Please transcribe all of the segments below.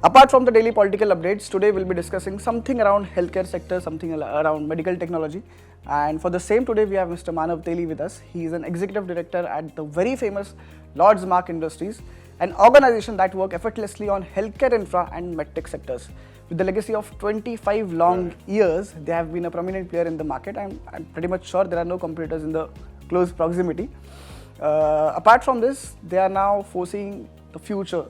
Apart from the daily political updates, today we'll be discussing something around healthcare sector, something around medical technology. And for the same, today we have Mr. Manav Teli with us. He is an executive director at the very famous Lordsmark Industries, an organization that works effortlessly on healthcare infra and medtech sectors. With the legacy of 25 long years, they have been a prominent player in the market. I'm pretty much sure there are no competitors in the close proximity. Apart from this, they are now foreseeing the future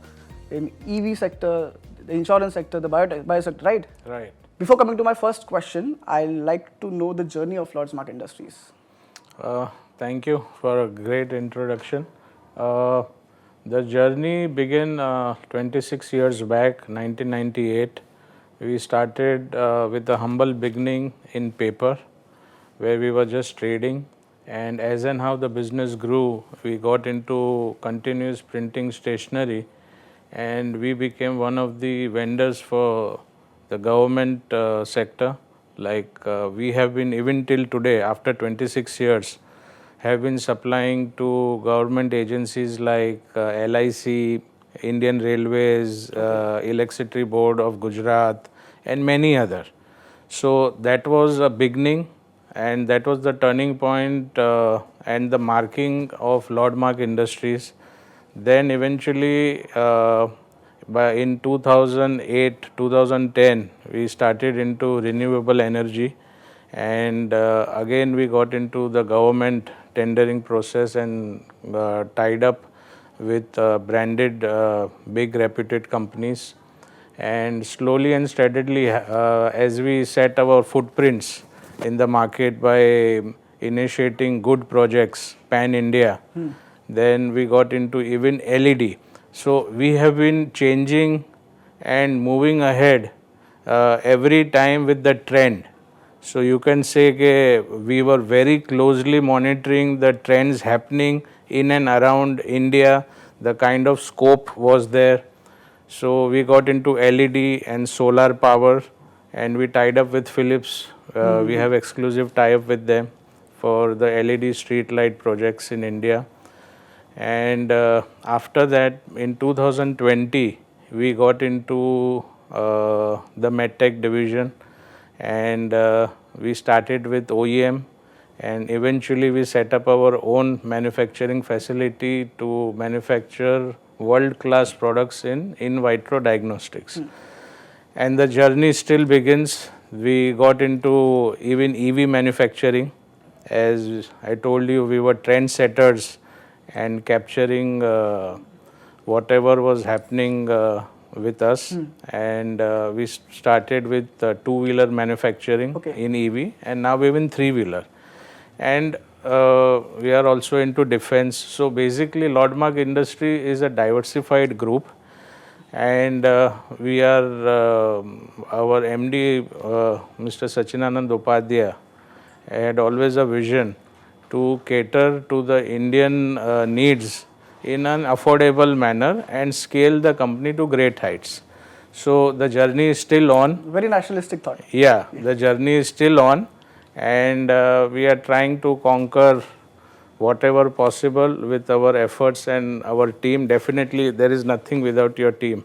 in EV sector, the insurance sector, the bio sector, right? Right. Before coming to my first question, I'd like to know the journey of Lordsmark Industries. Thank you for a great introduction. The journey began 26 years back, 1998. We started with a humble beginning in paper, where we were just trading. And as and how the business grew, we got into continuous printing stationery, and we became one of the vendors for the government sector. Like we have been, even till today, after 26 years, have been supplying to government agencies like LIC, Indian Railways, Electricity Board of Gujarat, and many other. So that was a beginning, and that was the turning point and the marking of Lordsmark Industries. Then eventually, in 2008, 2010, we started into renewable energy, and again we got into the government tendering process and tied up with branded big reputed companies. And slowly and steadily, as we set our footprints in the market by initiating good projects pan-India, then we got into even LED. So we have been changing and moving ahead every time with the trend. So you can say that we were very closely monitoring the trends happening in and around India. The kind of scope was there. So we got into LED and solar power, and we tied up with Philips. We have exclusive tie-up with them for the LED street light projects in India. And after that, in 2020, we got into the medtech division, and we started with OEM, and eventually we set up our own manufacturing facility to manufacture world-class products in vitro diagnostics. And the journey still begins. We got into even EV manufacturing. As I told you, we were trendsetters and capturing whatever was happening with us. And we started with two-wheeler manufacturing in EV, and now even three-wheeler. And we are also into defense. So basically, Lordsmark Industry is a diversified group, and we are our MD, Mr. Sachinanand Upadhyay, had always a vision to cater to the Indian needs in an affordable manner and scale the company to great heights. So the journey is still on. Very nationalistic thought. Yeah, the journey is still on, and we are trying to conquer whatever possible with our efforts and our team. Definitely, there is nothing without your team.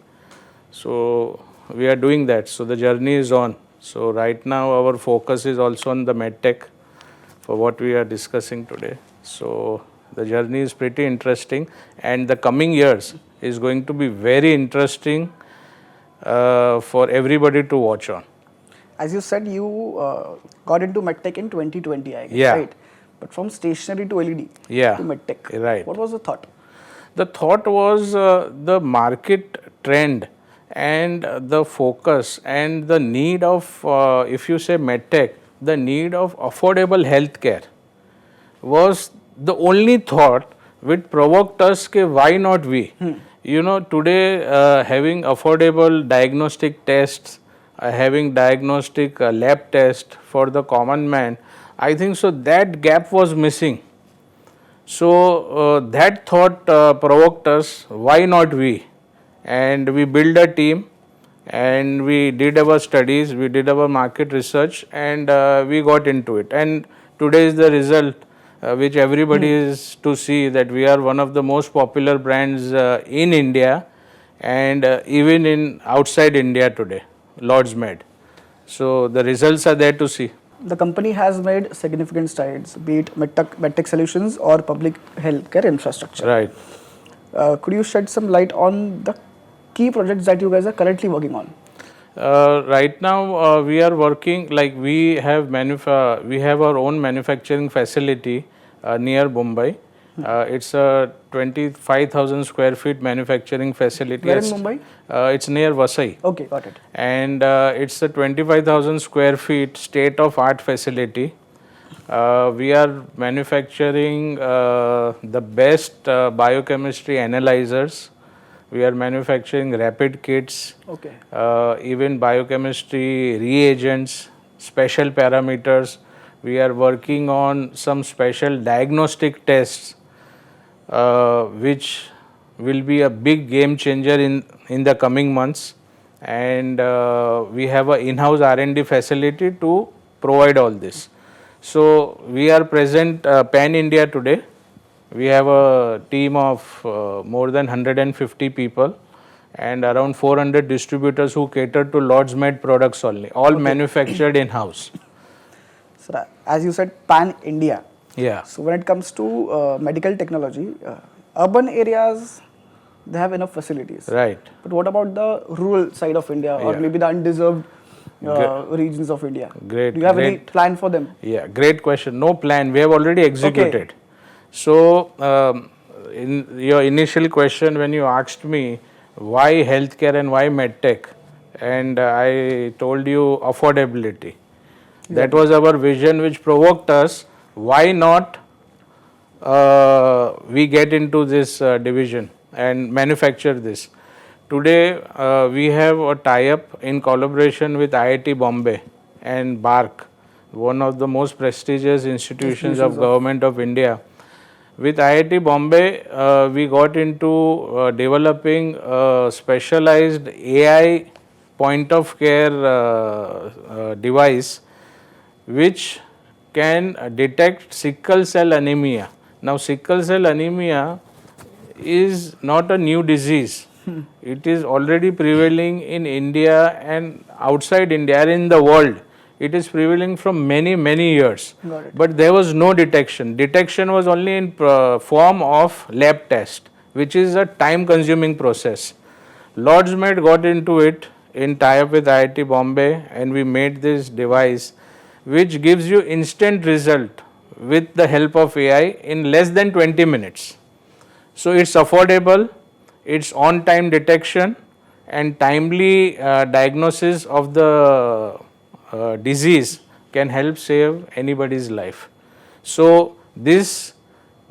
So we are doing that. So the journey is on. So right now, our focus is also on the medtech for what we are discussing today. So the journey is pretty interesting, and the coming years is going to be very interesting for everybody to watch on. As you said, you got into medtech in 2020, I guess, right? But from stationery to LED to medtech, right? What was the thought? The thought was the market trend and the focus and the need of, if you say medtech, the need of affordable healthcare was the only thought which provoked us, why not we? You know, today having affordable diagnostic tests, having diagnostic lab test for the common man, I think so that gap was missing. So that thought provoked us, why not we? And we built a team, and we did our studies, we did our market research, and we got into it. And today is the result which everybody is to see, that we are one of the most popular brands in India, and even in outside India today, Lordsmark. So the results are there to see. The company has made significant strides, be it medtech solutions or public healthcare infrastructure. Right. Could you shed some light on the key projects that you guys are currently working on? Right now, we are working like we have our own manufacturing facility near Mumbai. It's a 25,000 square feet manufacturing facility. Where in Mumbai? It's near Vasai. Okay, got it. And it's a 25,000 square feet state of art facility. We are manufacturing the best biochemistry analyzers. We are manufacturing rapid kits, Okay. even biochemistry reagents, special parameters. We are working on some special diagnostic tests, which will be a big game changer in the coming months. And we have an in-house R&D facility to provide all this. So we are present pan-India today. We have a team of more than 150 people and around 400 distributors who cater to Lordsmark products only, all manufactured in-house. So, as you said, pan-India. Yeah. So, when it comes to medical technology, urban areas, they have enough facilities. Right. But what about the rural side of India or maybe the undeserved regions of India? Great. Do you have any plan for them? Yeah, great question. No plan. We have already executed. So, in your initial question, when you asked me why healthcare and why medtech, and I told you affordability. That was our vision, which provoked us. Why not we get into this division and manufacture this? Today, we have a tie-up in collaboration with IIT Bombay and BARC, one of the most prestigious institutions of Government of India. With IIT Bombay, we got into developing a specialized AI point of care device which can detect sickle cell anemia. Now, sickle cell anemia is not a new disease. It is already prevailing in India and outside India and in the world. It is prevailing from many years. But there was no detection. Detection was only in form of lab test, which is a time consuming process. Lordsmark got into it in tie-up with IIT Bombay, and we made this device which gives you instant result with the help of AI in less than 20 minutes. So it's affordable, it's on-time detection and timely diagnosis of the disease can help save anybody's life. So this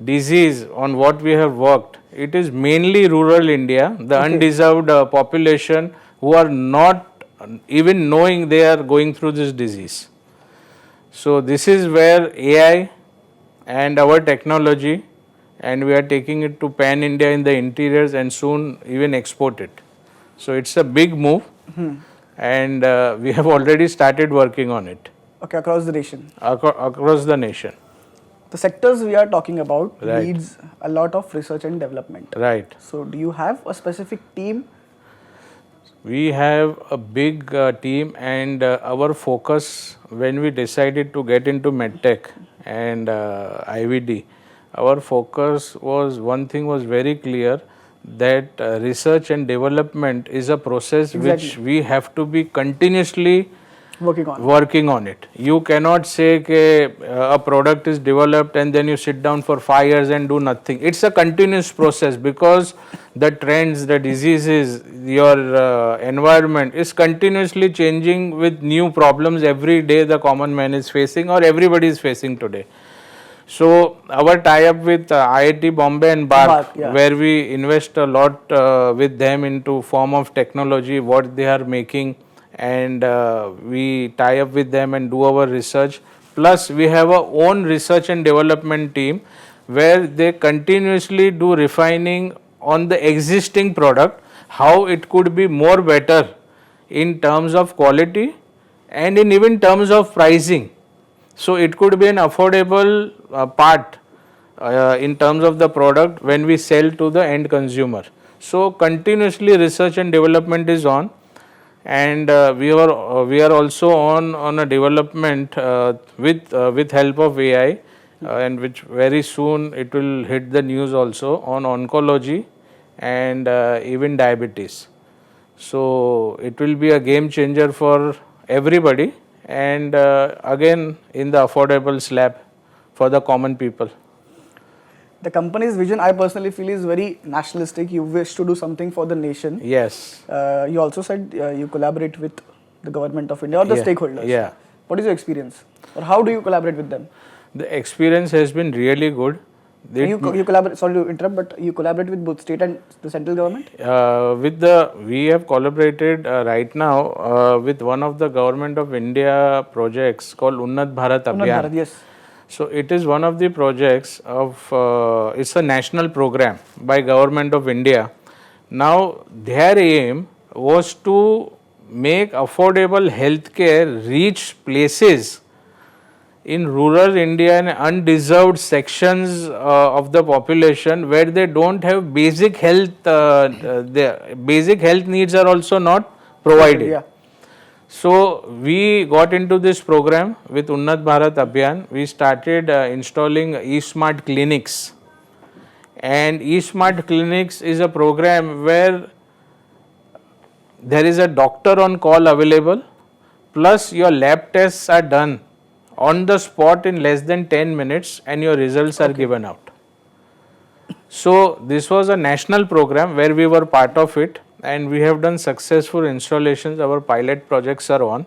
disease on what we have worked, it is mainly rural India, the undeserved population who are not even knowing they are going through this disease. So this is where AI and our technology, and we are taking it to pan India in the interiors and soon even export it. So it's a big move. And we have already started working on it. Okay, across the nation. Across the nation. The sectors we are talking about needs a lot of research and development. Right. So, do you have a specific team? We have a big team, and our focus when we decided to get into medtech and IVD, our focus was, one thing was very clear, that research and development is a process which we have to be continuously working on it. You cannot say that a product is developed and then you sit down for 5 years and do nothing. It's a continuous process because the trends, the diseases, your environment is continuously changing with new problems every day the common man is facing or everybody is facing today. So our tie-up with IIT Bombay and BARC, where we invest a lot with them into form of technology, what they are making, and we tie up with them and do our research. Plus we have our own research and development team where they continuously do refining on the existing product, how it could be more better in terms of quality and in even terms of pricing. So it could be an affordable part in terms of the product when we sell to the end consumer. So continuously research and development is on, and we are also on a development with help of AI, and which very soon it will hit the news also on oncology and even diabetes. So it will be a game changer for everybody, and again in the affordable slab for the common people. The company's vision, I personally feel, is very nationalistic. You wish to do something for the nation. Yes. You also said you collaborate with the government of India or the Yeah. stakeholders. Yeah. What is your experience, or how do you collaborate with them? The experience has been really good. You collaborate. Sorry to interrupt, but you collaborate with both state and the central government. We have collaborated right now with one of the government of India projects called Unnat Bharat Unnat Abhiyan. Bharat, yes. So it is one of the projects of it's a national program by government of India. Now their aim was to make affordable healthcare reach places in rural India and undeserved sections of the population where they don't have basic health. Their basic health needs are also not provided. Yeah. So we got into this program with Unnat Bharat Abhiyan. We started installing e-smart clinics, and e-smart clinics is a program where there is a doctor on call available, plus your lab tests are done on the spot in less than 10 minutes, and your results are given out. So this was a national program where we were part of it, and we have done successful installations. Our pilot projects are on,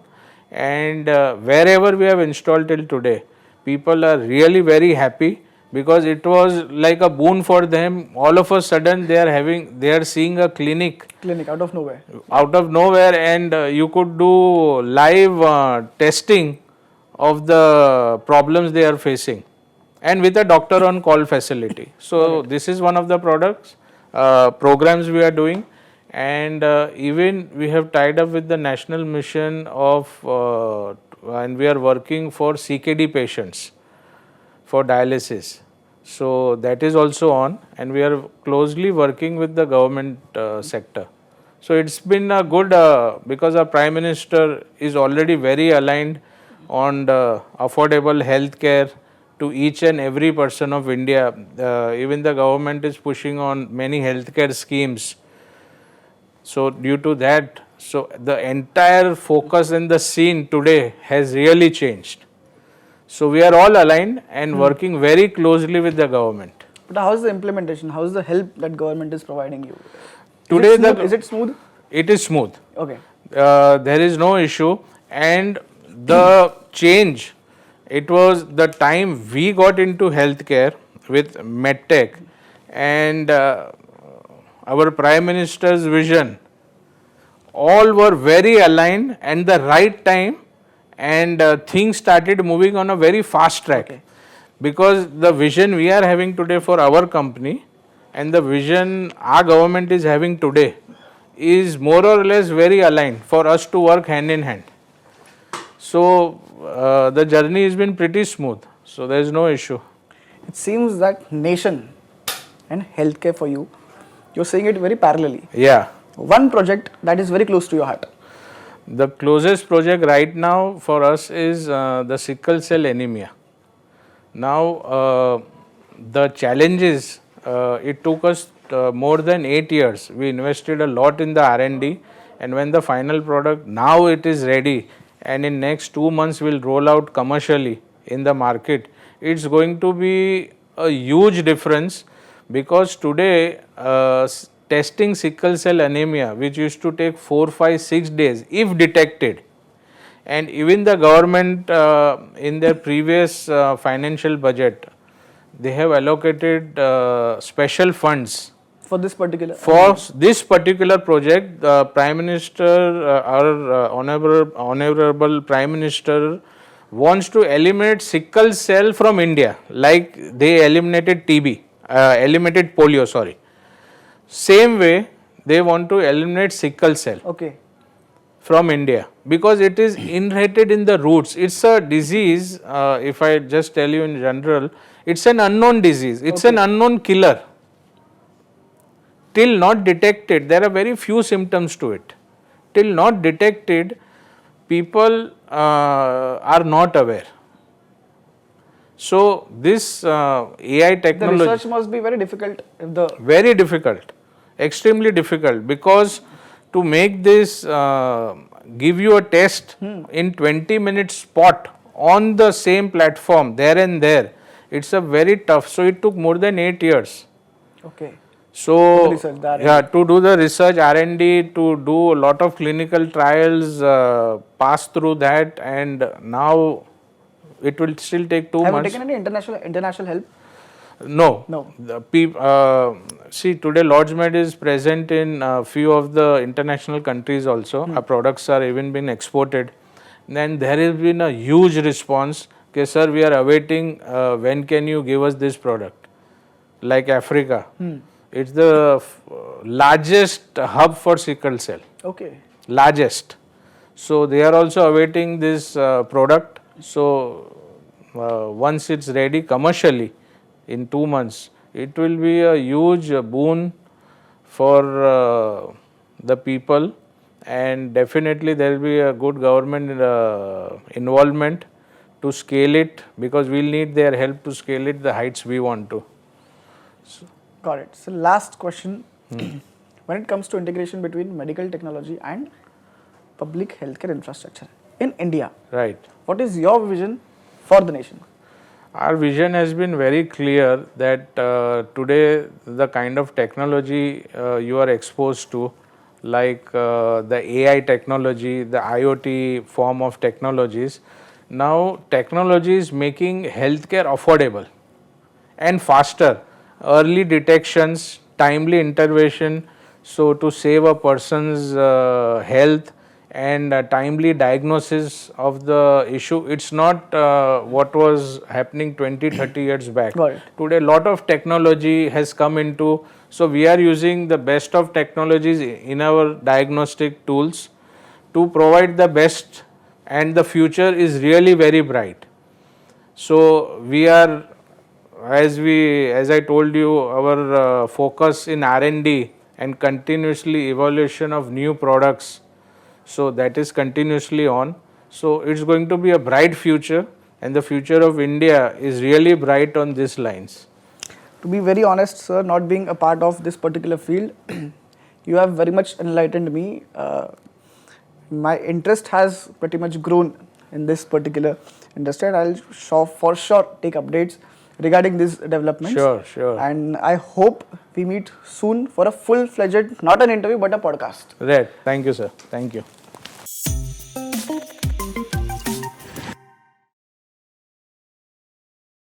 and wherever we have installed till today, people are really very happy, because it was like a boon for them. All of a sudden they are seeing a clinic Out of nowhere. and you could do live testing of the problems they are facing, and with a doctor on call facility. So this is one of the programs we are doing, and even we have tied up with the national mission of and we are working for CKD patients for dialysis. So that is also on, and we are closely working with the government sector. So it's been a good because our Prime Minister is already very aligned on the affordable health care to each and every person of India. Even the government is pushing on many healthcare schemes. So due to that, so the entire focus and the scene today has really changed. So we are all aligned and working very closely with the government. But how is the implementation? How is the help that government is providing you? Today is it smooth? It is smooth. Okay. There is no issue, and the change, it was the time we got into healthcare with medtech, and our Prime Minister's vision, all were very aligned and the right time, and things started moving on a very fast track. Okay. Because the vision we are having today for our company and the vision our government is having today is more or less very aligned for us to work hand in hand. So the journey has been pretty smooth, so there is no issue. It seems that nation and healthcare for you, you're saying it very parallelly. Yeah. One project that is very close to your heart. The closest project right now for us is the sickle cell anemia. Now the challenges, it took us more than 8 years. We invested a lot in the R&D, and when the final product, now it is ready, and in next 2 months we'll roll out commercially in the market. It's going to be a huge difference, because today testing sickle cell anemia, which used to take 4, 5, 6 days if detected, and even the government in their previous financial budget, they have allocated special funds For this particular? for this particular project. The Prime Minister, our honorable Prime Minister, wants to eliminate sickle cell from India, like they eliminated TB, eliminated polio, sorry. Same way, they want to eliminate sickle cell Okay. from India, because it is inherited in the roots. It's a disease, if I just tell you in general, it's an unknown disease, it's an unknown killer. till not detected, there are very few symptoms to it. Till not detected, people are not aware. So this AI The technology, research must be very difficult if the very difficult, extremely difficult, because to make this give you a test in 20 minutes spot on the same platform there and there, it's a very tough. So it took more than 8 years. okay. So research, the R&D. yeah, to do the research, R&D, to do a lot of clinical trials, pass through that, and now it will still take 2 Have you months. taken any international help? No. No. See, today Lordsmark is present in a few of the international countries also. Our products are even been exported. Then there has been a huge response. Okay, sir, we are awaiting when can you give us this product? Like Africa. It's the largest hub for sickle cell. Okay. Largest. So they are also awaiting this product. So once it's ready commercially, in 2 months, it will be a huge boon for the people, and definitely there will be a good government involvement to scale it, because we'll need their help to scale it the heights we want to. Got it. So last question. When it comes to integration between medical technology and public healthcare infrastructure in India, Right. what is your vision for the nation? Our vision has been very clear that today the kind of technology you are exposed to, like the AI technology, the IoT form of technologies, now technology is making healthcare affordable and faster. Early detections, timely intervention, so to save a person's health, and timely diagnosis of the issue. It's not what was happening 20-30 years back. Got it. Today lot of technology has come into, so we are using the best of technologies in our diagnostic tools to provide the best, and the future is really very bright. So we are, as I told you, our focus in R&D and continuously evaluation of new products, so that is continuously on. So it's going to be a bright future, and the future of India is really bright on these lines. To be very honest, sir, not being a part of this particular field, you have very much enlightened me. My interest has pretty much grown in this particular industry, and I'll for sure take updates regarding these developments. Sure, sure. And I hope we meet soon for a full-fledged, not an interview, but a podcast. Right. Thank you, sir. Thank you.